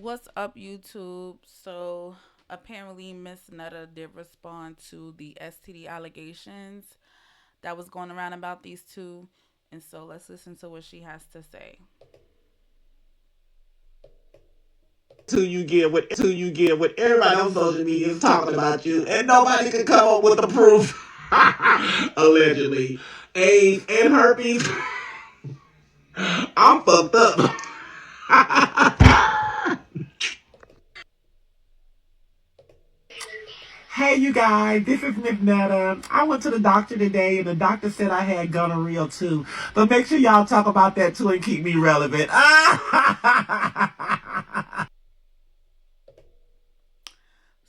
What's up, YouTube? So apparently, Miss Netta did respond to the STD allegations that was going around about these two, and so let's listen to what she has to say. You get what everybody on social media is talking about you, and nobody can come up with the proof. Allegedly, AIDS and herpes. I'm fucked up. Hey, you guys, this is Miss Netta. I went to the doctor today, and the doctor said I had gonorrhea too. But make sure y'all talk about that too and keep me relevant.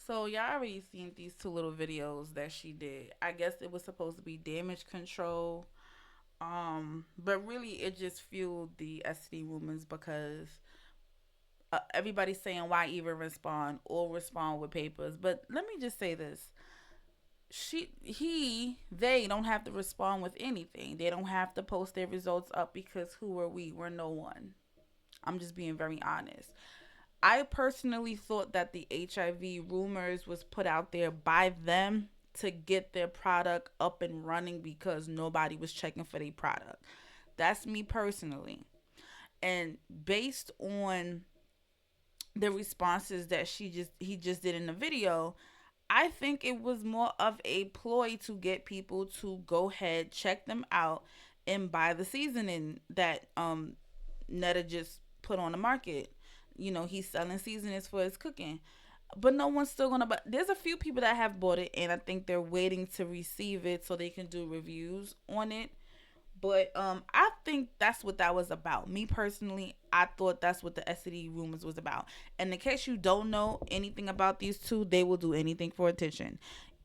So y'all already seen these two little videos that she did. I guess it was supposed to be damage control. But really it just fueled the STD rumors because everybody's saying why even respond or respond with papers. But let me just say this: they don't have to respond with anything. They don't have to post their results up because who are we? We're no one. I'm just being very honest. I personally thought that the HIV rumors was put out there by them to get their product up and running because nobody was checking for their product. That's me personally. And based on the responses that he just did in the video, I think it was more of a ploy to get people to go ahead, check them out, and buy the seasoning that Netta just put on the market. You know, he's selling seasonings for his cooking. But no one's still gonna buy. There's a few people that have bought it, and I think they're waiting to receive it so they can do reviews on it. But I think that's what that was about. Me personally, I thought that's what the STD rumors was about. And in case you don't know anything about these two, they will do anything for attention.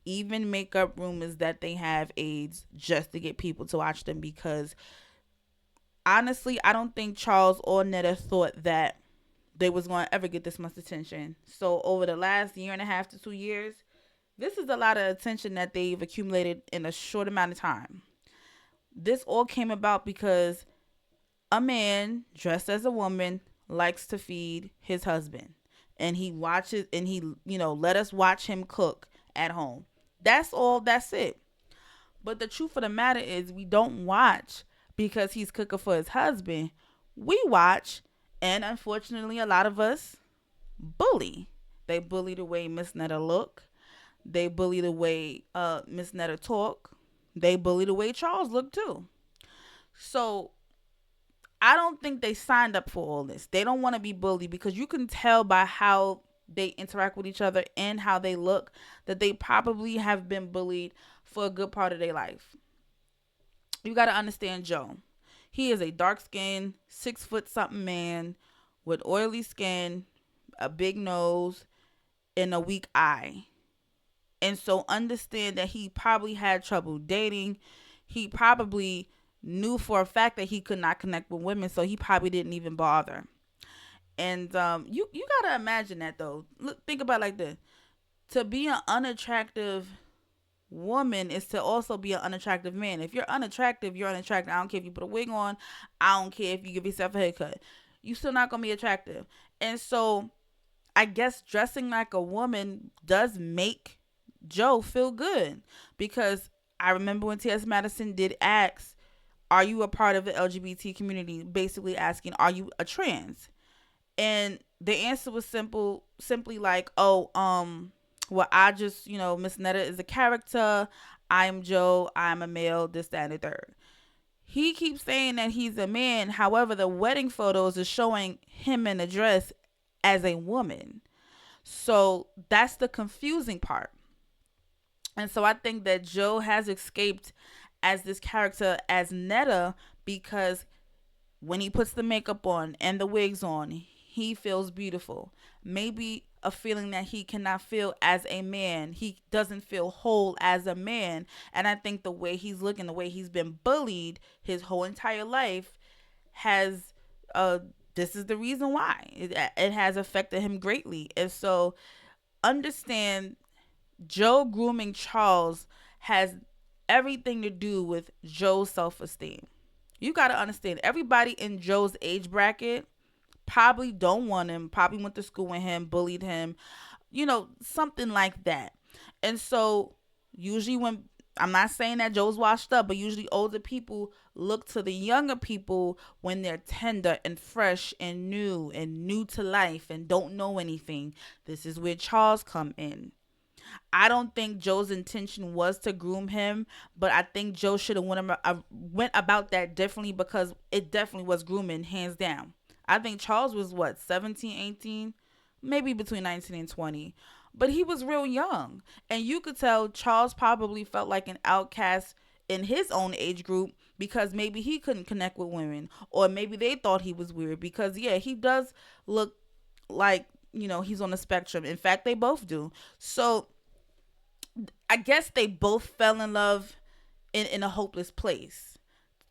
Even make up rumors that they have AIDS just to get people to watch them because honestly, I don't think Charles or Netta thought that they was going to ever get this much attention. So over the last year and a half to 2 years, this is a lot of attention that they've accumulated in a short amount of time. This all came about because a man dressed as a woman likes to feed his husband, and he watches and he let us watch him cook at home. That's all. That's it. But the truth of the matter is, we don't watch because he's cooking for his husband. We watch, and unfortunately, a lot of us bully. They bully the way Miss Netta look. They bully the way Miss Netta talk. They bully the way Charles look too. So I don't think they signed up for all this. They don't want to be bullied because you can tell by how they interact with each other and how they look that they probably have been bullied for a good part of their life. You got to understand Joe. He is a dark skinned, 6 foot something man with oily skin, a big nose, and a weak eye. And so understand that he probably had trouble dating. He probably knew for a fact that he could not connect with women, so he probably didn't even bother. And you gotta imagine that though. Look, think about it like this: to be an unattractive woman is to also be an unattractive man. If you're unattractive, you're unattractive. I don't care if you put a wig on. I don't care if you give yourself a haircut. You still not gonna be attractive. And so I guess dressing like a woman does make Joe feel good because I remember when T.S. Madison did ask, "Are you a part of the LGBT community?" Basically asking, "Are you a trans?" And the answer was simply like, "Oh, well, I just, Miss Netta is a character. I'm Joe. I'm a male. This, that, and the third." He keeps saying that he's a man. However, the wedding photos is showing him in a dress as a woman. So that's the confusing part. And so I think that Joe has escaped as this character as Netta because when he puts the makeup on and the wigs on, he feels beautiful. Maybe a feeling that he cannot feel as a man. He doesn't feel whole as a man. And I think the way he's looking, the way he's been bullied his whole entire life has this is the reason why it has affected him greatly. And so understand Joe grooming Charles has everything to do with Joe's self esteem. You got to understand everybody in Joe's age bracket probably don't want him, probably went to school with him, bullied him, something like that. And so, usually, when I'm not saying that Joe's washed up, but usually older people look to the younger people when they're tender and fresh and new to life and don't know anything. This is where Charles come in. I don't think Joe's intention was to groom him, but I think Joe should have went about that differently, because it definitely was grooming, hands down. I think Charles was what, 17, 18, maybe between 19 and 20. But he was real young. And you could tell Charles probably felt like an outcast in his own age group, because maybe he couldn't connect with women, or maybe they thought he was weird, because yeah, he does look like, he's on the spectrum. In fact, they both do. So I guess they both fell in love in a hopeless place.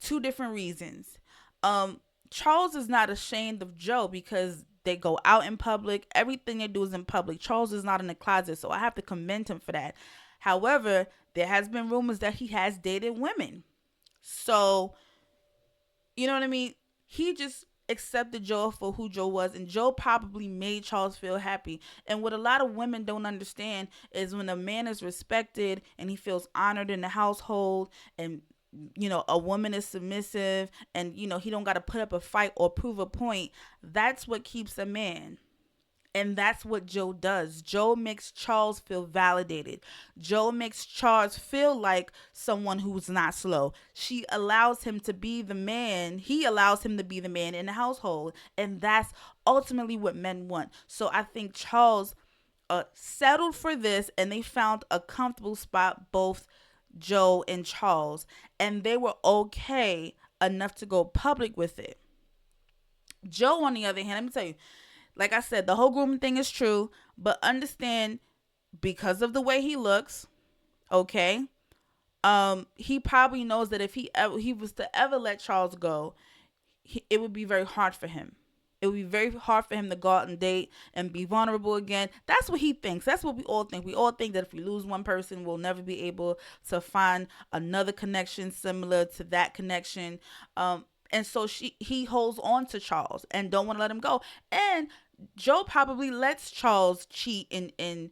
Two different reasons. Um, Charles is not ashamed of Joe because they go out in public. Everything they do is in public. Charles is not in the closet, so I have to commend him for that. However, there has been rumors that he has dated women. So, you know what I mean? He just accepted Joe for who Joe was, and Joe probably made Charles feel happy. And what a lot of women don't understand is when a man is respected and he feels honored in the household, and a woman is submissive, and he don't got to put up a fight or prove a point. That's what keeps a man. And that's what Joe does. Joe makes Charles feel validated. Joe makes Charles feel like someone who's not slow. She allows him to be the man. He allows him to be the man in the household. And that's ultimately what men want. So I think Charles settled for this, and they found a comfortable spot, both Joe and Charles. And they were okay enough to go public with it. Joe, on the other hand, let me tell you, like I said, the whole grooming thing is true, but understand, because of the way he looks, okay, he probably knows that if he was to ever let Charles go, it would be very hard for him. It would be very hard for him to go out and date and be vulnerable again. That's what he thinks. That's what we all think. We all think that if we lose one person, we'll never be able to find another connection similar to that connection. And so he holds on to Charles and don't want to let him go. And Joe probably lets Charles cheat and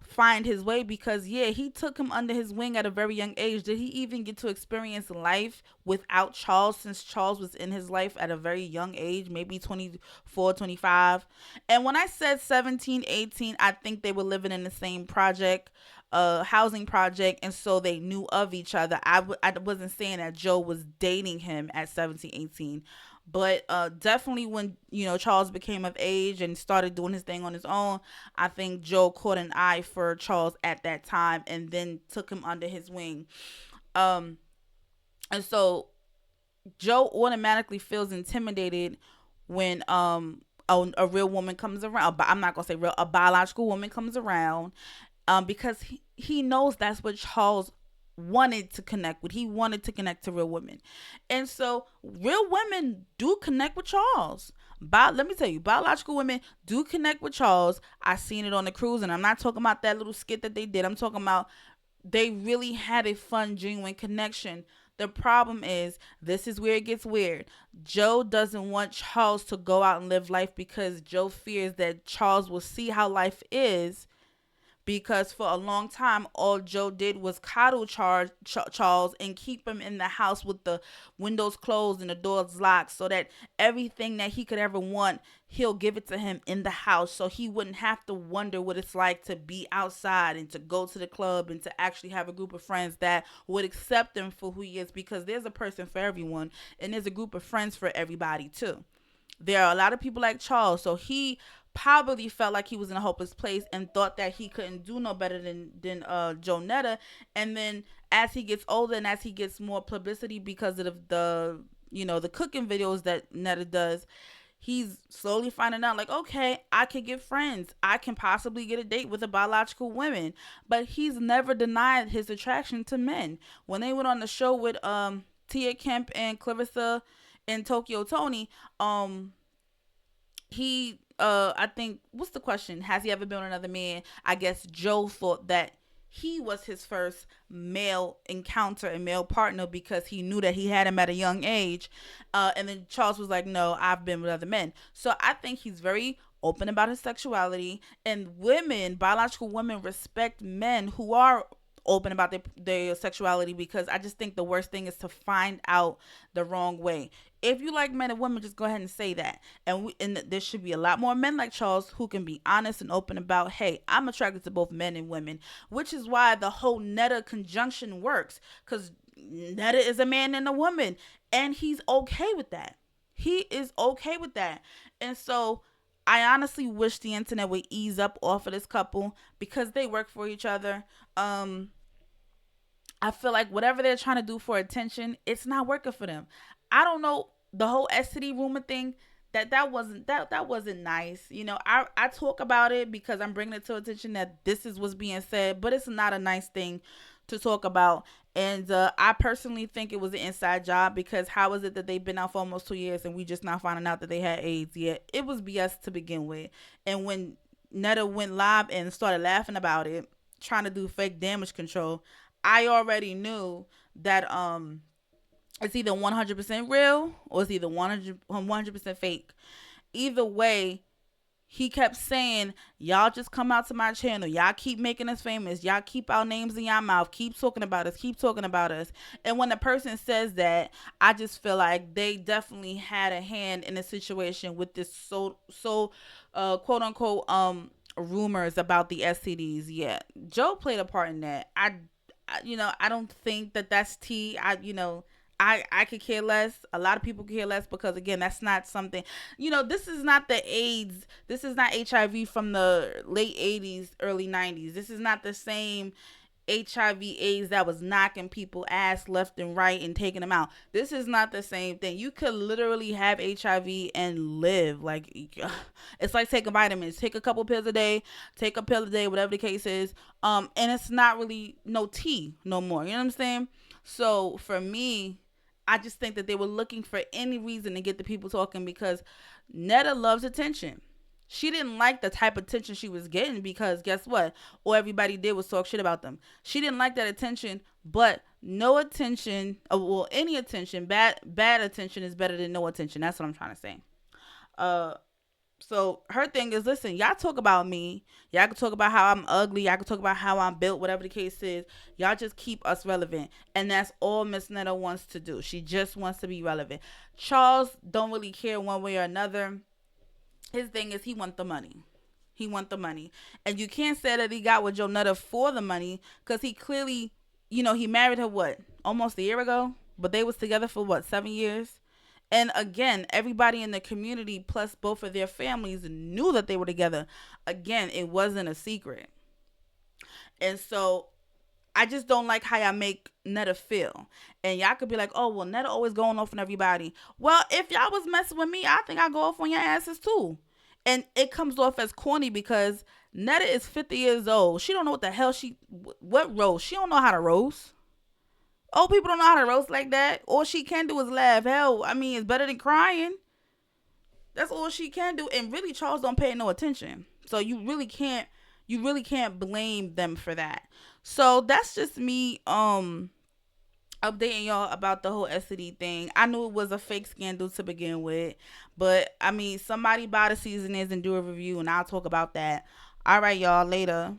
find his way, because yeah, he took him under his wing at a very young age. Did he even get to experience life without Charles, since Charles was in his life at a very young age, maybe 24, 25? And when I said 17, 18, I think they were living in the same project, housing project, and so they knew of each other. I wasn't saying that Joe was dating him at 17, 18. But definitely when, Charles became of age and started doing his thing on his own, I think Joe caught an eye for Charles at that time and then took him under his wing. Um, and so Joe automatically feels intimidated when a real woman comes around. But I'm not gonna say real, a biological woman comes around, because he knows that's what Charles wanted to connect with. He wanted to connect to real women. And so real women do connect with Charles. Let me tell you, biological women do connect with Charles. I seen it on the cruise, and I'm not talking about that little skit that they did. I'm talking about they really had a fun, genuine connection. The problem is, this is where it gets weird. Joe doesn't want Charles to go out and live life, because Joe fears that Charles will see how life is, because for a long time all Joe did was coddle Charles and keep him in the house with the windows closed and the doors locked, so that everything that he could ever want, he'll give it to him in the house, so he wouldn't have to wonder what it's like to be outside and to go to the club and to actually have a group of friends that would accept him for who he is, because there's a person for everyone, and there's a group of friends for everybody too. There are a lot of people like Charles, so he probably felt like he was in a hopeless place and thought that he couldn't do no better than Joe Netta. And then as he gets older and as he gets more publicity because of the cooking videos that Netta does, he's slowly finding out, like, okay, I could get friends. I can possibly get a date with a biological woman. But he's never denied his attraction to men. When they went on the show with Tia Kemp and Clarissa and Tokyo Tony, he I think, what's the question? Has he ever been with another man? I guess Joe thought that he was his first male encounter and male partner because he knew that he had him at a young age. And then Charles was like, no, I've been with other men. So I think he's very open about his sexuality, and women, biological women, respect men who are open about their sexuality, because I just think the worst thing is to find out the wrong way. If you like men and women, just go ahead and say that. And there should be a lot more men like Charles who can be honest and open about, hey, I'm attracted to both men and women, which is why the whole Netta conjunction works, because Netta is a man and a woman, and he's okay with that. He is okay with that. And so I honestly wish the internet would ease up off of this couple because they work for each other. Um, I feel like whatever they're trying to do for attention, it's not working for them. I don't know, the whole STD rumor thing. That wasn't nice. I talk about it because I'm bringing it to attention that this is what's being said, but it's not a nice thing to talk about. And I personally think it was an inside job, because how is it that they've been out for almost 2 years and we just now finding out that they had AIDS? Yet it was BS to begin with. And when Netta went live and started laughing about it, trying to do fake damage control, I already knew that it's either 100% real or it's either 100% fake. Either way, he kept saying, y'all just come out to my channel. Y'all keep making us famous. Y'all keep our names in your mouth. Keep talking about us. Keep talking about us. And when a person says that, I just feel like they definitely had a hand in the situation with this quote unquote rumors about the STDs. Yeah, Joe played a part in that. I don't think that that's tea. I could care less. A lot of people care less, because again, that's not something. This is not the AIDS. This is not HIV from the late 80s, early 90s. This is not the same HIV AIDS that was knocking people ass left and right and taking them out. This is not the same thing. You could literally have HIV and live. Like, it's like taking vitamins. Take a couple pills a day, take a pill a day, whatever the case is. And it's not really no tea no more. You know what I'm saying? So for me, I just think that they were looking for any reason to get the people talking, because Netta loves attention. She didn't like the type of attention she was getting, because guess what? All everybody did was talk shit about them. She didn't like that attention, but no attention, well, any attention, bad attention is better than no attention. That's what I'm trying to say. Uh, so her thing is, listen, y'all talk about me. Y'all can talk about how I'm ugly. Y'all can talk about how I'm built, whatever the case is. Y'all just keep us relevant. And that's all Miss Netta wants to do. She just wants to be relevant. Charles don't really care one way or another. His thing is he want the money. He want the money. And you can't say that he got with Joe Netta for the money, because he clearly, he married her, what, almost a year ago? But they was together for, what, 7 years? And again, everybody in the community plus both of their families knew that they were together. Again, it wasn't a secret. And so I just don't like how y'all make Netta feel. And y'all could be like, oh, well, Netta always going off on everybody. Well, if y'all was messing with me, I think I'd go off on your asses too. And it comes off as corny because Netta is 50 years old. She don't know what the hell what roast. She don't know how to roast. Old people don't know how to roast like that. All she can do is laugh. Hell, I mean, it's better than crying. That's all she can do. And really, Charles don't pay no attention. So you really can't blame them for that. So that's just me updating y'all about the whole STD thing. I knew it was a fake scandal to begin with, but I mean, somebody buy the seasonings and do a review, and I'll talk about that. All right, y'all, later.